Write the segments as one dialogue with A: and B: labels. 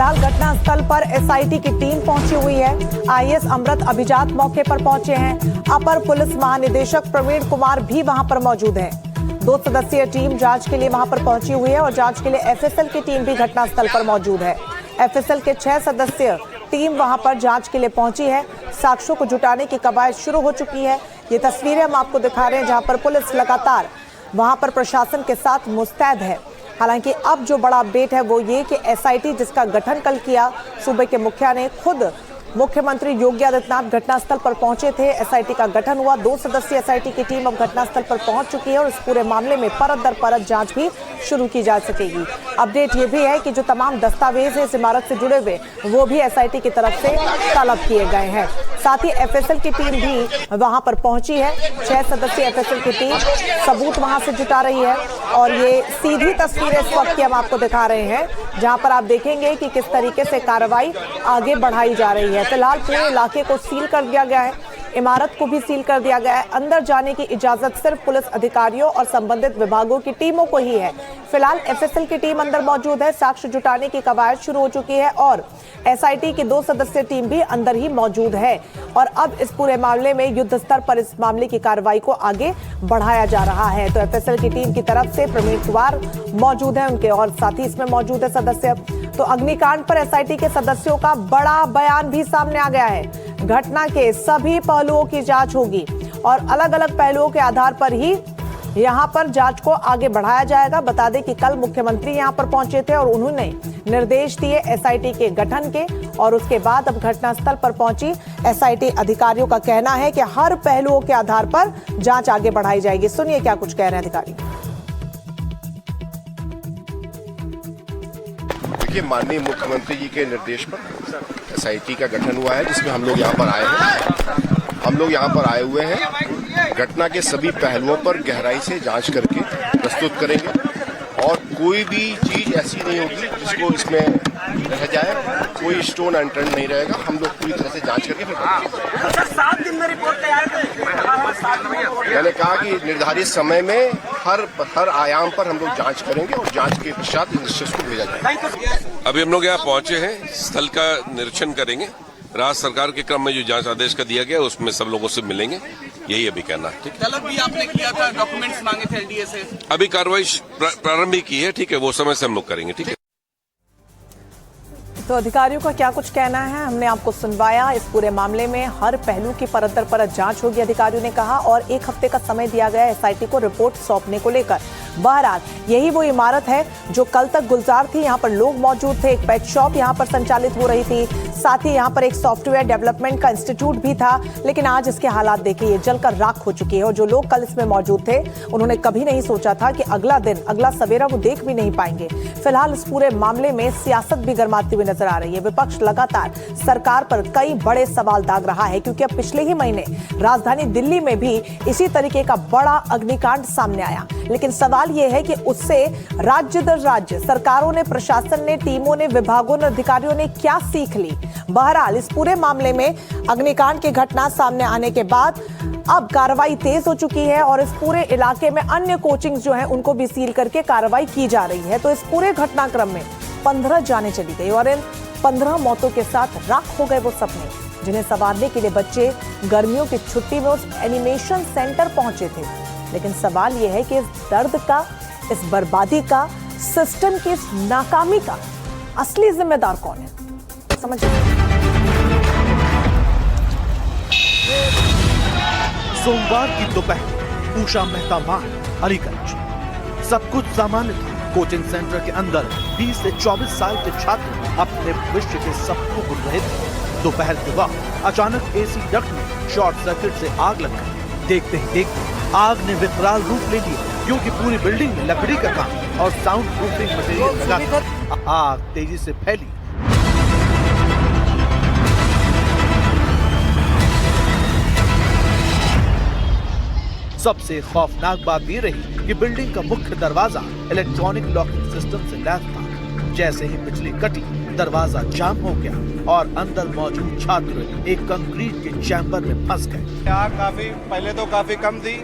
A: फिलहाल घटनास्थल पर एसआईटी की टीम पहुंची हुई है। आईएएस अमृत अभिजात मौके पर पहुंचे हैं। अपर पुलिस महानिदेशक प्रवीण कुमार भी वहां पर मौजूद हैं। 2 सदस्यीय टीम जांच के लिए वहां पर पहुंची हुई है और जांच के लिए एफएसएल की टीम भी घटनास्थल पर मौजूद है। एफएसएल के 6 सदस्यीय टीम वहां पर जांच के लिए पहुंची है। साक्ष्यों को जुटाने की कवायद शुरू हो चुकी है। ये तस्वीरें हम आपको दिखा रहे हैं जहां पर पुलिस लगातार वहां पर प्रशासन के साथ मुस्तैद है। हालांकि अब जो बड़ा अपडेट है वो ये कि एसआईटी जिसका गठन कल किया सूबे के मुखिया ने, खुद मुख्यमंत्री योगी आदित्यनाथ घटनास्थल पर पहुंचे थे। एसआईटी का गठन हुआ। 2 सदस्यीय एसआईटी की टीम अब घटनास्थल पर पहुंच चुकी है और इस पूरे मामले में परत दर परत जांच भी शुरू की जा सकेगी। अपडेट ये भी है कि जो तमाम दस्तावेज है इस इमारत से जुड़े हुए वो भी एसआईटी की तरफ से तलब किए गए हैं। साथ ही एफएसएल की टीम भी वहां पर पहुंची है। 6 सदस्यीय एफएसएल की टीम सबूत वहां से जुटा रही है और ये सीधी तस्वीरें इस वक्त की हम आपको दिखा रहे हैं जहां पर आप देखेंगे कि किस तरीके से कार्रवाई आगे बढ़ाई जा रही है। फिलहाल पूरे इलाके को सील कर दिया गया है। इमारत को भी सील कर दिया गया है। अंदर जाने की इजाजत सिर्फ पुलिस अधिकारियों और संबंधित विभागों की टीमों को ही है। फिलहाल एफएसएल की टीम अंदर मौजूद है। साक्ष्य जुटाने की कवायद शुरू हो चुकी है और एसआईटी की 2 सदस्यीय टीम भी अंदर ही मौजूद है और अब इस पूरे मामले में युद्ध स्तर पर इस मामले की कार्रवाई को आगे बढ़ाया जा रहा है। तो एफएसएल की टीम की तरफ से प्रवीण कुमार मौजूद है उनके और साथ ही इसमें मौजूद है सदस्य। तो अग्निकांड पर एसआईटी के सदस्यों का बड़ा बयान भी सामने आ गया है। घटना के सभी पहलुओं की जांच होगी और अलग अलग पहलुओं के आधार पर ही यहां पर जांच को आगे बढ़ाया जाएगा। बता दें कि कल मुख्यमंत्री यहां पर पहुंचे थे और उन्होंने निर्देश दिए एसआईटी के गठन के और उसके बाद अब घटनास्थल पर पहुंची एसआईटी अधिकारियों का कहना है कि हर पहलुओं के आधार पर जांच आगे बढ़ाई जाएगी। सुनिए क्या कुछ कह रहे हैं अधिकारी।
B: देखिए, माननीय मुख्यमंत्री जी के निर्देश पर एसआईटी का गठन हुआ है जिसमें हम लोग यहाँ पर आए हैं। हम लोग यहाँ पर आए हुए हैं घटना के सभी पहलुओं पर गहराई से जांच करके प्रस्तुत करेंगे और कोई भी चीज ऐसी नहीं होगी जिसको इसमें रह जाए, कोई स्टोन अनटर्न नहीं रहेगा। हम लोग पूरी तरह से जांच करके फिर
C: 7 दिन में रिपोर्ट तैयार करेंगे।
B: मैंने कहा कि निर्धारित समय में हर आयाम पर हम लोग जांच करेंगे और जांच के पश्चात निश्चित को भेजा जाएगा।
D: अभी हम लोग यहाँ पहुंचे हैं, स्थल का निरीक्षण करेंगे। राज्य सरकार के क्रम में जो जांच आदेश का दिया गया उसमें सब लोगों से मिलेंगे, यही अभी कहना है। ठीक,
C: तलब भी आपने किया था, डॉक्यूमेंट्स मांगे थे एलडीए से।
D: अभी कार्रवाई प्रारंभ ही की है, ठीक है, वो समय से हम लोग करेंगे। ठीक है।
A: तो अधिकारियों का क्या कुछ कहना है हमने आपको सुनवाया। इस पूरे मामले में हर पहलू की परत दर परत जांच होगी, अधिकारियों ने कहा, और 1 हफ्ते का समय दिया गया एसआईटी को रिपोर्ट सौंपने को लेकर। बहरहाल यही वो इमारत है जो कल तक गुलजार थी। यहाँ पर लोग मौजूद थे, एक पेट शॉप यहाँ पर संचालित हो रही थी, साथ ही यहाँ पर एक सॉफ्टवेयर डेवलपमेंट का इंस्टीट्यूट भी था। लेकिन आज इसके हालात देखिए, जलकर राख हो चुकी है और जो लोग कल इसमें मौजूद थे उन्होंने कभी नहीं सोचा था कि अगला सवेरा वो देख भी नहीं पाएंगे। फिलहाल इस पूरे मामले में सियासत भी गर्माती हुई नजर आ रही है। विपक्ष लगातार सरकार पर कई बड़े सवाल दाग रहा है क्योंकि अब पिछले ही महीने राजधानी दिल्ली में भी इसी तरीके का बड़ा अग्निकांड सामने आया। लेकिन सवाल यह है कि उससे राज्य दर राज्य सरकारों ने, प्रशासन ने, टीमों ने, विभागों ने, अधिकारियों ने क्या सीख ली। बहरहाल इस पूरे मामले में अग्निकांड की घटना सामने आने के बाद अब कार्रवाई तेज हो चुकी है और इस पूरे इलाके में अन्य कोचिंग्स जो हैं उनको भी सील करके कार्रवाई की जा रही है। तो इस पूरे घटनाक्रम में 15 जानें चली गई और इन 15 मौतों के साथ राख हो गए वो सपने जिन्हें संवारने के लिए बच्चे गर्मियों की छुट्टी में उस एनिमेशन सेंटर पहुंचे थे। लेकिन सवाल यह है कि इस दर्द का, इस बर्बादी का, सिस्टम की इस नाकामी का असली जिम्मेदार कौन है, समझिए।
E: सोमवार की दोपहर उषा मेहता मार्ग, अलीगंज। सब कुछ सामान्य था। कोचिंग सेंटर के अंदर 20 से 24 साल के छात्र अपने भविष्य के सपनों को रहे थे। दोपहर के वक्त अचानक एसी डक्ट में शॉर्ट सर्किट से आग लग गई। देखते ही देखते आग ने विकराल रूप ले लिया क्योंकि पूरी बिल्डिंग में लकड़ी का काम और साउंड प्रूफिंग मटेरियल लगा था। आग तेजी से फैली। सबसे खौफनाक बात ये रही कि बिल्डिंग का मुख्य दरवाजा इलेक्ट्रॉनिक लॉकिंग सिस्टम से लैस था। जैसे ही बिजली कटी, दरवाजा जाम हो गया और अंदर मौजूद छात्र एक कंक्रीट के चैम्बर में फंस गए।
F: यहाँ काफी पहले तो काफी कम थी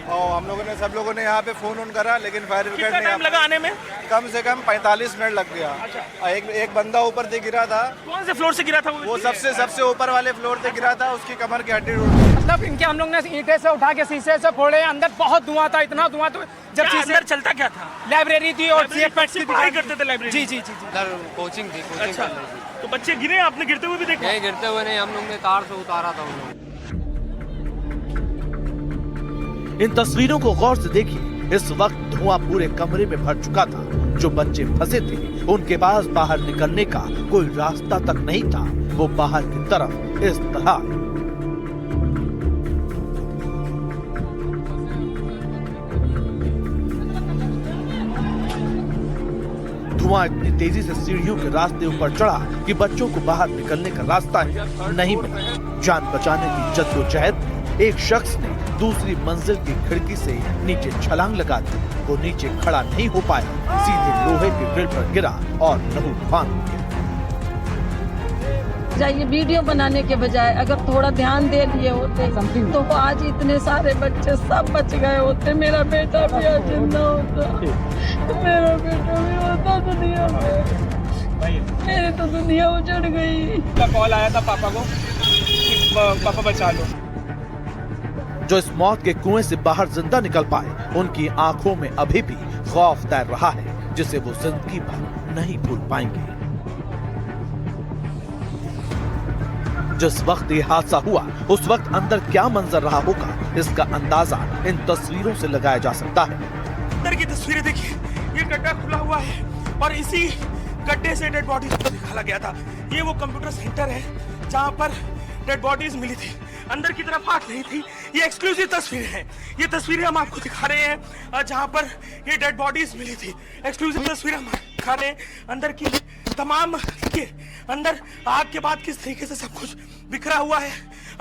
F: और हम लोगों ने सब लोगों ने यहाँ पे फोन ऑन करा, लेकिन फायर ब्रिगेड ने
C: टाइम लगा आने में?
F: कम से कम 45 मिनट लग गया। और एक बंदा ऊपर से गिरा था।
C: कौन से फ्लोर से गिरा था
F: वो सबसे ऊपर वाले फ्लोर से गिरा था, उसकी कमर की हड्डी टूट गई।
G: मतलब इनके हम लोग ने ईंटें से उठा के शीशे से फोड़े, अंदर बहुत धुआं था, इतना धुआं तो जब शीशे
C: अंदर चलता क्या था?
G: लाइब्रेरी थी और
C: पढ़ाई करते थे लाइब्रेरी?
G: जी।
H: कोचिंग थी।
C: अच्छा, तो बच्चे गिरे, आपने गिरते हुए भी देखा?
H: नहीं, गिरते हुए नहीं, हम लोग ने तार से उतारा था उन लोग।
E: इन तस्वीरों को गौर से देखिए। इस वक्त धुआं पूरे कमरे में भर चुका था। जो बच्चे फंसे थे उनके पास बाहर निकलने का कोई रास्ता तक नहीं था। वो बाहर की तरफ इस तरह धुआं इतनी तेजी से सीढ़ियों के रास्ते ऊपर चढ़ा कि बच्चों को बाहर निकलने का रास्ता ही नहीं मिला। जान बचाने की जद्दोजहद में एक शख्स ने दूसरी मंजिल की खिड़की से नीचे छलांग लगा दी। वो नीचे खड़ा नहीं हो पाया, सीधे लोहे के ग्रिल पर गिरा और लहूलुहान हो गया।
I: ये वीडियो बनाने के बजाय अगर थोड़ा ध्यान दे लिए होते तो आज इतने सारे बच्चे सब बच गए होते। मेरा बेटा भी आज जिंदा होता, मेरा बेटा भी होता दुनिया में। मेरी तो दुनिया उजड़ गई।
G: कॉल आया था पापा को कि पापा बचा लो।
E: जो इस मौत के कुएं से बाहर जिंदा निकल पाए, उनकी आंखों में अभी भी खौफ तैर रहा है, जिसे वो जिंदगी भर नहीं भूल पाएंगे। जिस वक्त ये हादसा हुआ उस वक्त अंदर क्या मंजर रहा होगा, इसका अंदाजा इन तस्वीरों से लगाया जा सकता है।
C: अंदर की तस्वीरें देखिए, ये गड्ढा खुला हुआ है और इसी गड्ढे से डेड बॉडीज को निकाला गया था। ये वो कंप्यूटर सेंटर है जहाँ पर डेड बॉडीज मिली थी। अंदर की तरफ आग नहीं थी। ये एक्सक्लूसिव तस्वीरें हैं। ये तस्वीरें हम आपको दिखा रहे हैं जहाँ पर ये डेड बॉडीज मिली थी। एक्सक्लूसिव तस्वीरें हम दिखा रहे हैं अंदर की तमाम। देखिए अंदर आग के बाद किस तरीके से सब कुछ बिखरा हुआ है,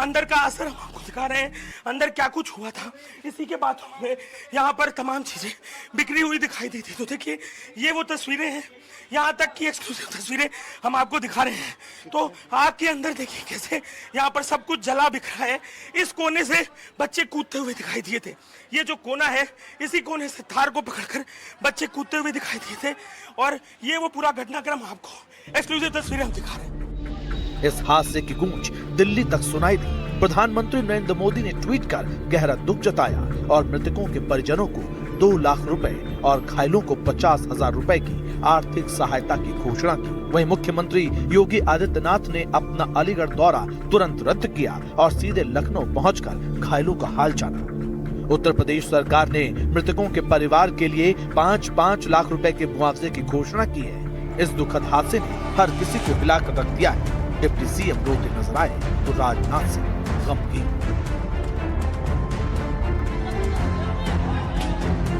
C: अंदर का असर हम आपको दिखा रहे हैं। अंदर क्या कुछ हुआ था, इसी के बाथरूम में यहाँ पर तमाम चीजें बिखरी हुई दिखाई दी थी। तो देखिए ये वो तस्वीरें हैं, यहाँ तक की एक्सक्लूसिव तस्वीरें हम आपको दिखा रहे हैं। तो आग के अंदर देखिए कैसे यहाँ पर सब कुछ जला बिखरा है। इस कोने से बच्चे कूदते हुए दिखाई दिए थे। ये जो कोना है, इसी कोने से तार को पकड़कर बच्चे कूदते हुए दिखाई दिए थे। और ये वो पूरा घटनाक्रम आपको एक्सक्लूसिव तस्वीरें हम दिखा रहे हैं।
E: इस हादसे की गूंज दिल्ली तक सुनाई दी। प्रधानमंत्री नरेंद्र मोदी ने ट्वीट कर गहरा दुख जताया और मृतकों के परिजनों को 2 लाख रुपए और घायलों को 50,000 रुपए की आर्थिक सहायता की घोषणा की। वहीं मुख्यमंत्री योगी आदित्यनाथ ने अपना अलीगढ़ दौरा तुरंत रद्द किया और सीधे लखनऊ पहुंचकर घायलों का हाल जाना। उत्तर प्रदेश सरकार ने मृतकों के परिवार के लिए 5-5 लाख रुपए के मुआवजे की घोषणा की है। इस दुखद हादसे ने हर किसी को हिलाकर रख दिया है। डिप्टी सीएम रोते नजर आए तो राजनाथ सिंह गमगीन।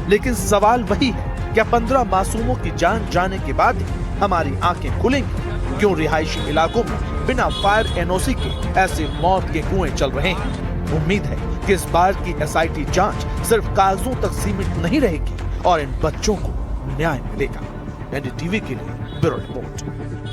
E: लेकिन सवाल वही है, क्या 15 मासूमों की जान जाने के बाद ही हमारी आंखें खुलेंगी? क्यों रिहायशी इलाकों में बिना फायर एनओसी के ऐसे मौत के कुएं चल रहे हैं? उम्मीद है कि इस बार की एसआईटी जांच सिर्फ कागजों तक सीमित नहीं रहेगी और इन बच्चों को न्याय मिलेगा। एनडीटीवी के लिए ब्यूरो रिपोर्ट।